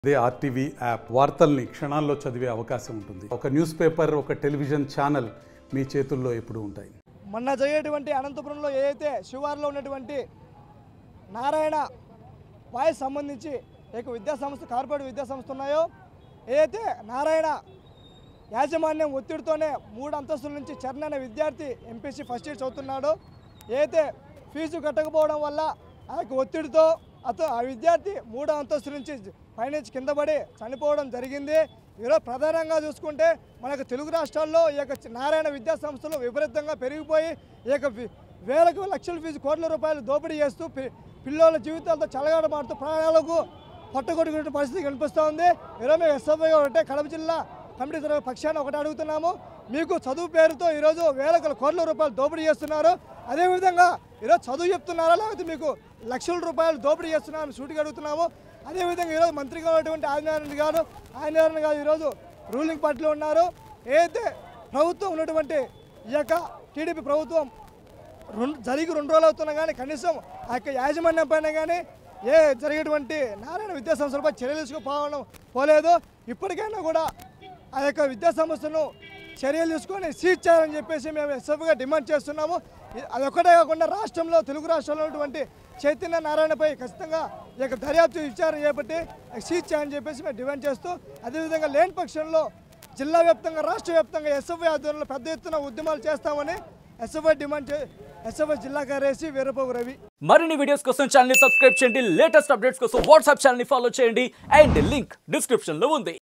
అదే RTV app వార్తల్ని క్షణాల్లో చదివే అవకాశం ఉంటుంది. ఒక న్యూస్ పేపర్, ఒక టెలివిజన్ ఛానల్ మీ చేతుల్లో ఎప్పుడూ ఉంటాయి. మొన్న జరిగేటువంటి అనంతపురంలో ఏదైతే శివార్లో ఉన్నటువంటి నారాయణ వాయిస్ సంబంధించి విద్యాసంస్థ కార్పొరేట్ విద్యాసంస్థ ఉన్నాయో ఏదైతే నారాయణ యాజమాన్యం ఒత్తిడితోనే 3 అంతస్తుల నుంచి చరణ్ అనే విద్యార్థి ఎంపీసీ ఫస్ట్ ఇయర్ చదువుతున్నాడు. ఏదైతే ఫీజు కట్టకపోవడం వల్ల ఆ ఒత్తిడితో ఆ విద్యార్థి 3వ అంతస్తు నుంచి పైనుంచి కింద పడి చనిపోవడం జరిగింది. ఈరోజు ప్రధానంగా చూసుకుంటే మనకు తెలుగు రాష్ట్రాల్లో ఈ యొక్క నారాయణ విద్యా సంస్థలు విపరీతంగా పెరిగిపోయి ఈ యొక్క వేలకు లక్షల ఫీజు కోట్ల రూపాయలు దోపిడీ చేస్తూ పిల్లల జీవితాలతో చలగాటమాడుతూ ప్రాణాలకు పట్టుకొట్టుకునే పరిస్థితి కనిపిస్తూ ఉంది. ఈరోజు మేము ఎస్ఎఫ్ఐ ఒకటే కడప జిల్లా కమిటీ తరఫు పక్షాన ఒకటి అడుగుతున్నాము. మీకు చదువు పేరుతో ఈరోజు వేల కోట్ల రూపాయలు దోపిడీ చేస్తున్నారు. అదేవిధంగా ఈరోజు చదువు చెప్తున్నారా లేకపోతే మీకు లక్షల రూపాయలు దోపిడీ చేస్తున్నారని సూటిగా అడుగుతున్నాము. అదేవిధంగా ఈరోజు మంత్రిగా ఉన్నటువంటి ఆదినారాయణ గారు ఈరోజు రూలింగ్ పార్టీలో ఉన్నారు. ఏదైతే ప్రభుత్వం ఉన్నటువంటి ఈ యొక్క టీడీపీ ప్రభుత్వం జరిగి 2 రోజులు అవుతున్నా కానీ కనీసం ఆ యొక్క యాజమాన్యం పైన కానీ జరిగేటువంటి నారాయణ విద్యాసంస్థలపై చర్యలు తీసుకోలేదు. ఇప్పటికైనా కూడా ఆ యొక్క విద్యాసంస్థను చర్యలు తీసుకొని సీజ్ చేయాలని చెప్పేసి మేము ఎస్ఎఫ్గా డిమాండ్ చేస్తున్నాము. అదొక్కటే కాకుండా రాష్ట్రంలో తెలుగు రాష్ట్రంలో ఉన్నటువంటి చైతన్య నారాయణపై ఖచ్చితంగా ఈ యొక్క దర్యాప్తు విచారణ చేపట్టి సీజ్ చేయాలని చెప్పేసి మేము డిమాండ్ చేస్తూ, అదేవిధంగా లేని పక్షంలో జిల్లా వ్యాప్తంగా రాష్ట్ర వ్యాప్తంగా ఎస్ఎఫ్ఐ ఆధ్వర్యంలో పెద్ద ఎత్తున ఉద్యమాలు చేస్తామని ఎస్ఎఫ్ఐ జిల్లా కార్యదర్శి వీరబాబు రవి. మరిన్ని వీడియోస్ కోసం ఛానల్ ని సబ్స్క్రైబ్ చేయండి. లేటెస్ట్ అప్డేట్స్ కోసం వాట్సాప్ ఛానల్ ని ఫాలో చేయండి. అండ్ లింక్ డిస్క్రిప్షన్ లో ఉంది.